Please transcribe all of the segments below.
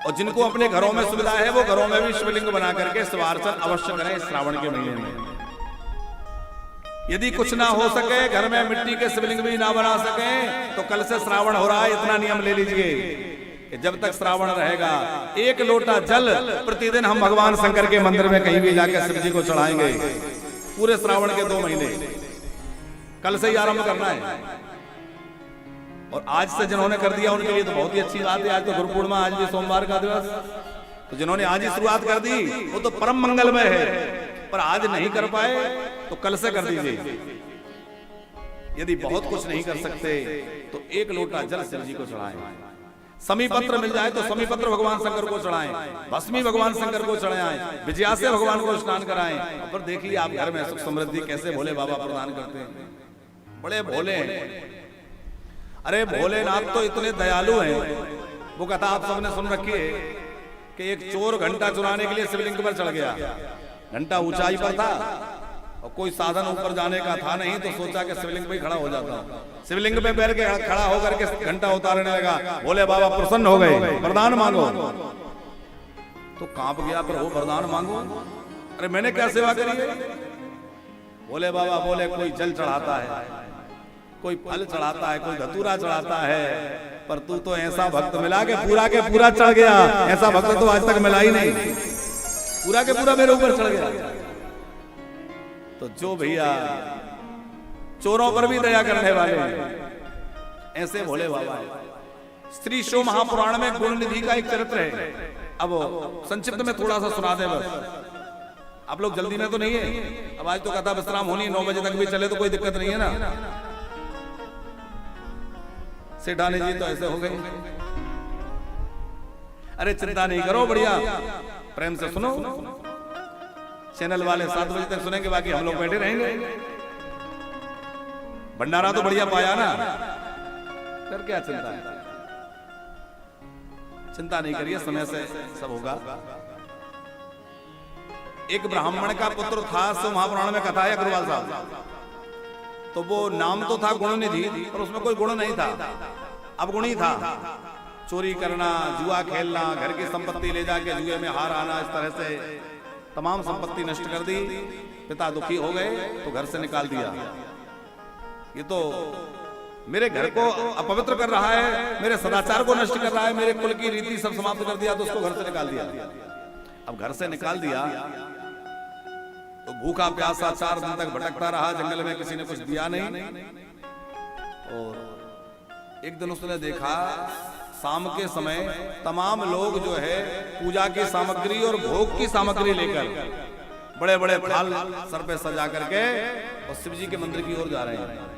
और जिनको अपने घरों में सुविधा है वो घरों में भी शिवलिंग बना करके शिवार्चन अवश्य करें इस श्रावण के महीने में। यदि कुछ ना हो सके, घर में मिट्टी के शिवलिंग भी ना बना सके, तो कल से श्रावण हो रहा है, इतना नियम ले लीजिए, जब तक श्रावण रहेगा 1 लोटा जल प्रतिदिन हम भगवान शंकर के मंदिर में कहीं भी जाकर शिव जी को चढ़ाएंगे। पूरे श्रावण के 2 महीने कल से ही आरंभ करना है। और आज से जिन्होंने कर दिया उनके लिए तो बहुत ही अच्छी बात है। आज तो गुरु पूर्णिमा, आज भी सोमवार का दिवस, तो जिन्होंने आज ही शुरुआत कर दी वो तो परम मंगलमय है। पर आज नहीं कर पाए तो कल से कर दीजिए। यदि बहुत कुछ नहीं कर सकते तो 1 लोटा जल शिव जी को चढ़ाएं। समी पत्र मिल जाए तो समी पत्र भगवान शंकर को चढ़ाएं, भस्मी भगवान शंकर को चढ़ाएं, विजया से भगवान को स्नान कराएं। पर देखिए आप घर में सुख समृद्धि कैसे भोले बाबा प्रदान करते हैं। बड़े भोले हैं। अरे भोलेनाथ तो इतने दयालु हैं। वो कथा आप सबने सुन रखी है कि एक चोर घंटा चुराने के लिए शिवलिंग पर चढ़ गया। घंटा ऊंचाई पर था और कोई साधन ऊपर जाने का था नहीं, तो सोचा कि शिवलिंग पे खड़ा हो जाता हूं। शिवलिंग पे बैठ के खड़ा होकर के घंटा उतारने लगा। भोले बाबा प्रसन्न हो गए, वरदान मांगो। तो कांप गया, पर वो वरदान मांगो, अरे मैंने क्या सेवा करी है? भोले बाबा बोले कोई जल चढ़ाता है, कोई फल चढ़ाता है, कोई धतूरा चढ़ाता है, पर तू तो ऐसा भक्त मिला के पूरा चढ़ गया। ऐसा भक्त तो आज तक मिला ही नहीं, पूरा के पूरा मेरे ऊपर चढ़ गया। तो जो भैया चोरों पर भी दया करने वाले हैं, ऐसे भोले बाबा। श्री शिव महापुराण में गुण निधि का एक चरित्र है। अब संक्षिप्त में थोड़ा सा सुना दे बस। आप लोग जल्दी में तो नहीं है? अब आज तो कथा विश्राम होनी, 9 बजे तक भी चले तो कोई दिक्कत नहीं है ना। सेठानी जी तो ऐसे हो गए। अरे चिंता नहीं करो, बढ़िया प्रेम से सुनो। चैनल वाले 7 बजे तक सुनेंगे, बाकी हम लोग बैठे रहेंगे। भंडारा तो बढ़िया पाया ना, कर क्या चिंता है? चिंता नहीं करिए, समय से सब होगा। एक ब्राह्मण का पुत्र था, शिव महापुराण में कथा है अग्रवाल साहब। तो वो नाम तो था गुण निधि, पर उसमें कोई गुण नहीं था, अवगुणी था। चोरी करना, जुआ खेलना, घर की संपत्ति ले जाके जुए में हार आना, इस तरह से तमाम संपत्ति नष्ट कर दी। पिता दुखी हो गए तो घर से निकाल दिया। ये तो मेरे घर को अपवित्र कर रहा है, मेरे सदाचार को नष्ट कर रहा है, मेरे कुल की रीति सब समाप्त कर दिया, तो उसको घर से निकाल दिया। अब घर से निकाल दिया तो भूखा प्यासा 4 दिन तक भटकता रहा जंगल में, किसी ने कुछ दिया नहीं। और एक दिन उसने देखा शाम के समय तमाम लोग जो है पूजा की सामग्री और भोग की सामग्री लेकर बड़े बड़े थाल सर पे सजा करके और शिव जी के मंदिर की ओर जा रहे हैं।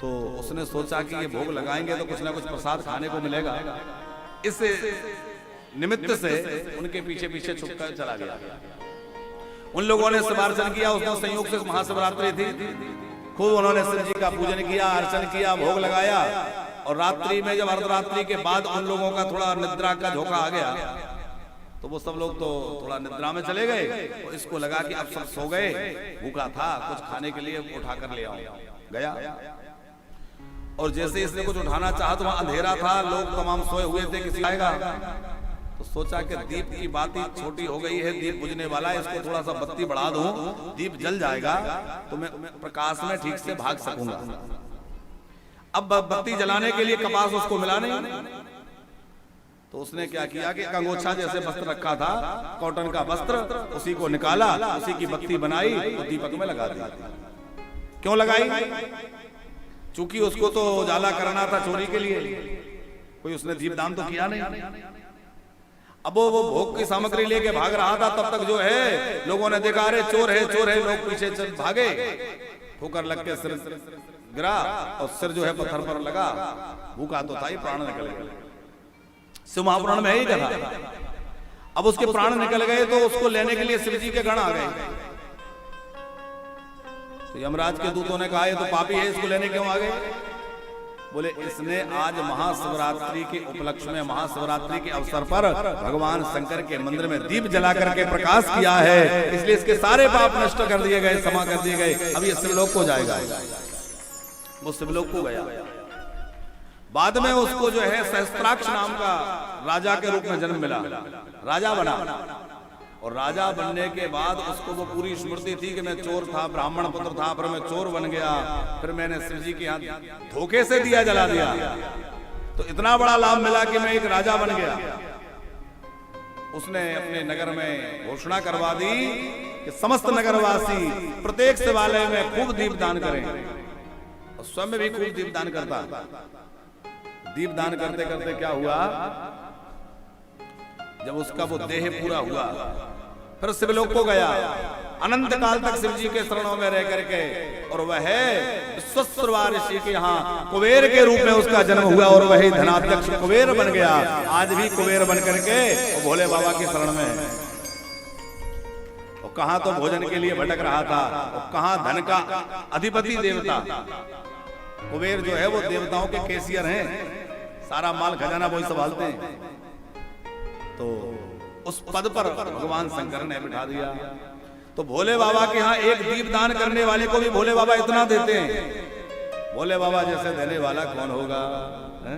तो उसने सोचा कि ये भोग लगाएंगे तो कुछ ना कुछ प्रसाद खाने को मिलेगा। इस निमित्त से उनके पीछे पीछे छुपकर चला गया। उन लोगों ने शिवार्चन किया। उस दिन संयोग से महाशिवरात्रि थी। खूब उन्होंने शिव जी का पूजन किया, अर्चन किया, भोग लगाया। और रात्रि में जब अर्धरात्रि के बाद उन लोगों का थोड़ा निद्रा का झोंका आ गया, तो वो सब लोग तो थोड़ा निद्रा में चले गए। तो इसको लगा कि अब सब सो गए, भूखा था, कुछ खाने के लिए उठा कर ले आओ। गया और जैसे इसने कुछ उठाना चाहा तो वहां अंधेरा था, लोग तमाम सोए हुए थे, किसी आएगा। तो सोचा कि दीप की बात ही छोटी हो गई है, दीप बुझने वाला है, इसको थोड़ा सा बत्ती बढ़ा दूं, दीप जल जाएगा तो मैं प्रकाश में ठीक से भाग सकूंगा। अब बत्ती जलाने के लिए कपास उसको मिला नहीं, तो उसने क्या किया कि कंगोछा जैसे वस्त्र रखा था, कॉटन का वस्त्र, उसी को निकाला, उसी की बत्ती बनाई और दीपक में लगा दी। क्यों लगाई? चूंकि उसको तो उजाला करना था चोरी के लिए, कोई उसने दीपदान तो किया नहीं। अब वो भोग की सामग्री लेके भाग रहा था, तब तक जो है लोगों ने देखा अरे चोर है, चोर है, लोग पीछे चल भागे। ठोकर लग के सिर गिरा और सिर जो है पत्थर पर लगा। भूखा तो था ही, प्राण निकल गए। शिव महापुराण में ही कथा। अब उसके प्राण निकल गए तो उसको लेने के लिए शिव जी के गण आ गए। तो यमराज के दूतों ने कहा ये तो पापी है, इसको लेने क्यों आ गए? बोले इसने आज महाशिवरात्रि के उपलक्ष्य में, महाशिवरात्रि के अवसर पर भगवान शंकर के मंदिर में दीप जला करके प्रकाश किया है, इसलिए इसके सारे पाप नष्ट कर दिए गए, क्षमा कर दिए गए। अब ये शिवलोक को जाएगा। वो शिवलोक को गया। बाद में उसको जो है सहस्त्राक्ष नाम का राजा के रूप में जन्म मिला, राजा बना। और राजा बनने के बाद उसको वो पूरी स्मृति थी कि मैं चोर था, ब्राह्मण पुत्र था, फिर मैं चोर बन गया, फिर मैंने शिव जी के यहाँ धोखे से दिया जला दिया, तो इतना बड़ा लाभ मिला कि मैं एक राजा बन गया। उसने अपने नगर में घोषणा करवा दी कि समस्त नगरवासी प्रत्येक शिवालय में खूब दीपदान करें, और स्वयं भी खूब दीपदान करता। दीपदान करते करते क्या हुआ, जब उसका वो देह पूरा हुआ, फिर शिवलोक को गया, अनंत काल तक शिव जी के शरणों में रह करके, और वह विश्वस्वरवा ऋषि के यहाँ कुबेर के रूप में उसका जन्म हुआ, और वही धनाध्यक्ष कुबेर बन गया। आज भी कुबेर बन करके वो भोले बाबा की शरण में है। और कहां तो भोजन के लिए भटक रहा था, और कहां धन का अधिपति देवता। कुबेर जो है वो देवताओं के केसियर हैं, सारा माल खजाना वही संभालते हैं। तो उस पद पर भगवान शंकर ने बिठा दिया। तो भोले बाबा के यहाँ एक दीप दान करने वाले को भी भोले बाबा इतना देते हैं। भोले बाबा जैसे देने वाला कौन होगा, है?